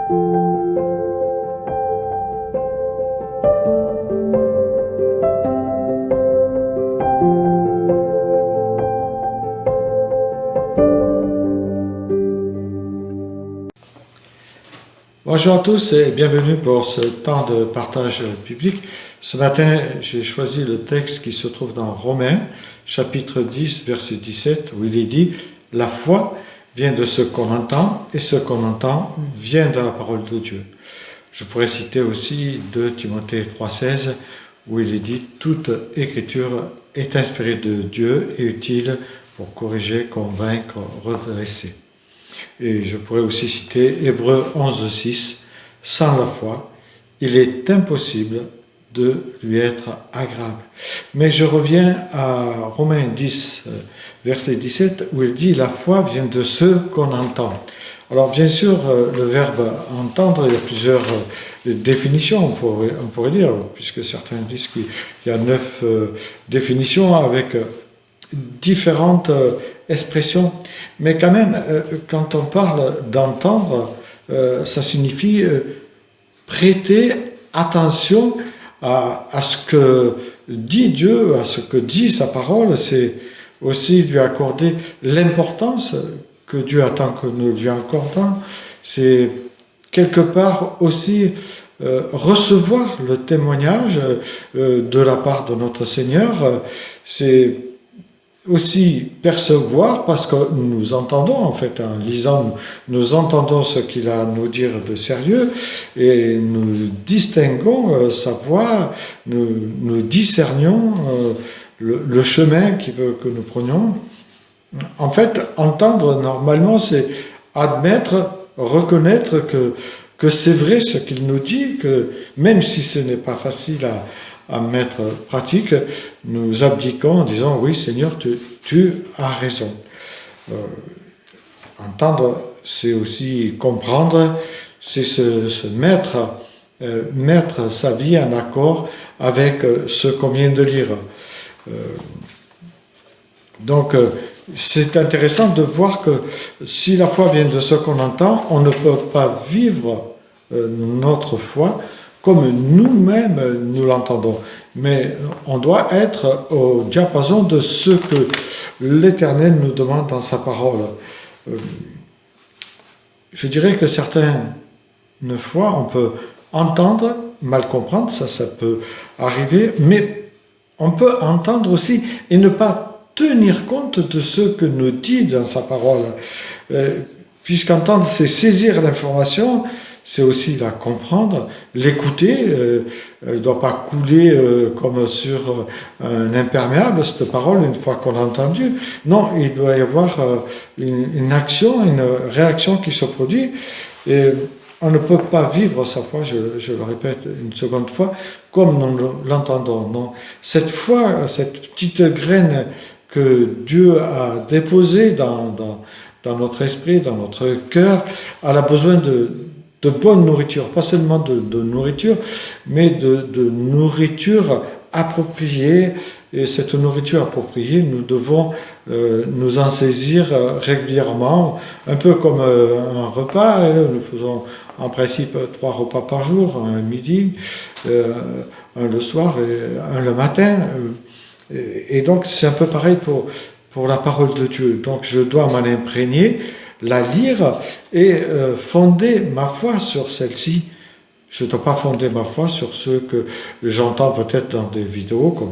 Bonjour à tous et bienvenue pour ce temps de partage biblique. Ce matin, j'ai choisi le texte qui se trouve dans Romains, chapitre 10, verset 17, où il est dit « La foi vient de ce qu'on entend et ce qu'on entend vient de la parole de Dieu ». Je pourrais citer aussi 2 Timothée 3,16, où il est dit « Toute écriture est inspirée de Dieu et utile pour corriger, convaincre, redresser ». Et je pourrais aussi citer Hébreux 11,6, « Sans la foi, il est impossible de lui être agréable ». Mais je reviens à Romains 10, verset 17, où il dit « La foi vient de ce qu'on entend ». Alors bien sûr, le verbe « entendre », il y a plusieurs définitions, on pourrait dire, puisque certains disent qu'il y a 9 définitions avec différentes expressions. Mais quand même, quand on parle d'entendre, ça signifie prêter attention à ce que dit Dieu, à ce que dit sa parole. C'est aussi lui accorder l'importance que Dieu attend que nous lui accordons. C'est quelque part aussi recevoir le témoignage de la part de notre Seigneur. C'est aussi percevoir, parce que nous entendons, en fait, en lisant, nous entendons ce qu'il a à nous dire de sérieux, et nous distinguons sa voix, nous discernions le chemin qu'il veut que nous prenions. En fait, entendre, normalement, c'est admettre, reconnaître que c'est vrai ce qu'il nous dit, que même si ce n'est pas facile à mettre pratique, nous abdiquons en disant « Oui, Seigneur, tu as raison ». Entendre, c'est aussi comprendre, c'est se mettre sa vie en accord avec ce qu'on vient de lire. Donc, c'est intéressant de voir que si la foi vient de ce qu'on entend, on ne peut pas vivre notre foi comme nous-mêmes nous l'entendons. Mais on doit être au diapason de ce que l'Éternel nous demande dans sa parole. Je dirais que certaines fois, on peut entendre, mal comprendre, ça peut arriver, mais on peut entendre aussi et ne pas tenir compte de ce que nous dit dans sa parole. Puisqu'entendre, c'est saisir l'information, c'est aussi la comprendre, l'écouter. Elle ne doit pas couler comme sur un imperméable, cette parole, une fois qu'on l'a entendue. Non, il doit y avoir une action, une réaction qui se produit. Et on ne peut pas vivre sa foi, je le répète une seconde fois, comme nous l'entendons. Non. Cette foi, cette petite graine que Dieu a déposée dans notre esprit, dans notre cœur, elle a besoin de bonne nourriture, pas seulement de nourriture, mais de nourriture appropriée. Et cette nourriture appropriée, nous devons nous en saisir régulièrement, un peu comme un repas. Nous faisons en principe 3 repas par jour, un midi, un le soir et un le matin. Et donc c'est un peu pareil pour la parole de Dieu. Donc je dois m'en imprégner, la lire et fonder ma foi sur celle-ci. Je ne dois pas fonder ma foi sur ce que j'entends peut-être dans des vidéos comme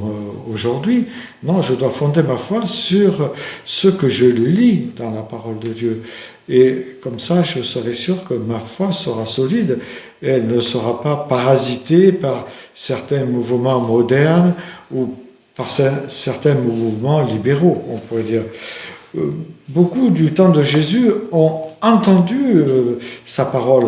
aujourd'hui. Non, je dois fonder ma foi sur ce que je lis dans la parole de Dieu. Et comme ça, je serai sûr que ma foi sera solide et elle ne sera pas parasitée par certains mouvements modernes ou par certains mouvements libéraux, on pourrait dire. Beaucoup du temps de Jésus ont entendu sa parole,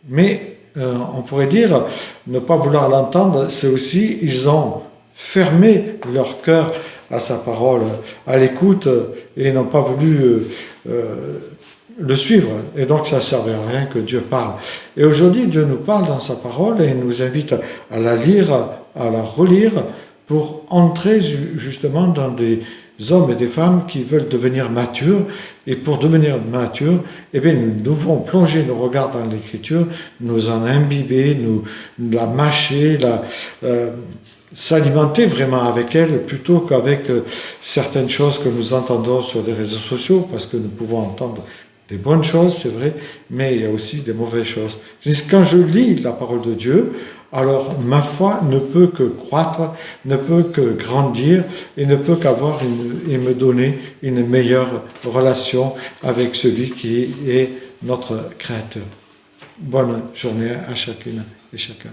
mais on pourrait dire, ne pas vouloir l'entendre, c'est aussi, ils ont fermé leur cœur à sa parole, à l'écoute, et n'ont pas voulu le suivre. Et donc, ça ne servait à rien que Dieu parle. Et aujourd'hui, Dieu nous parle dans sa parole et nous invite à la lire, à la relire, pour entrer justement dans des hommes et des femmes qui veulent devenir matures. Et pour devenir matures, eh bien, nous devons plonger nos regards dans l'Écriture, nous en imbiber, nous la mâcher, s'alimenter vraiment avec elle plutôt qu'avec certaines choses que nous entendons sur les réseaux sociaux, parce que nous pouvons entendre des bonnes choses, c'est vrai, mais il y a aussi des mauvaises choses. Quand je lis la parole de Dieu, alors ma foi ne peut que croître, ne peut que grandir et ne peut qu'avoir et me donner une meilleure relation avec celui qui est notre Créateur. Bonne journée à chacune et chacun.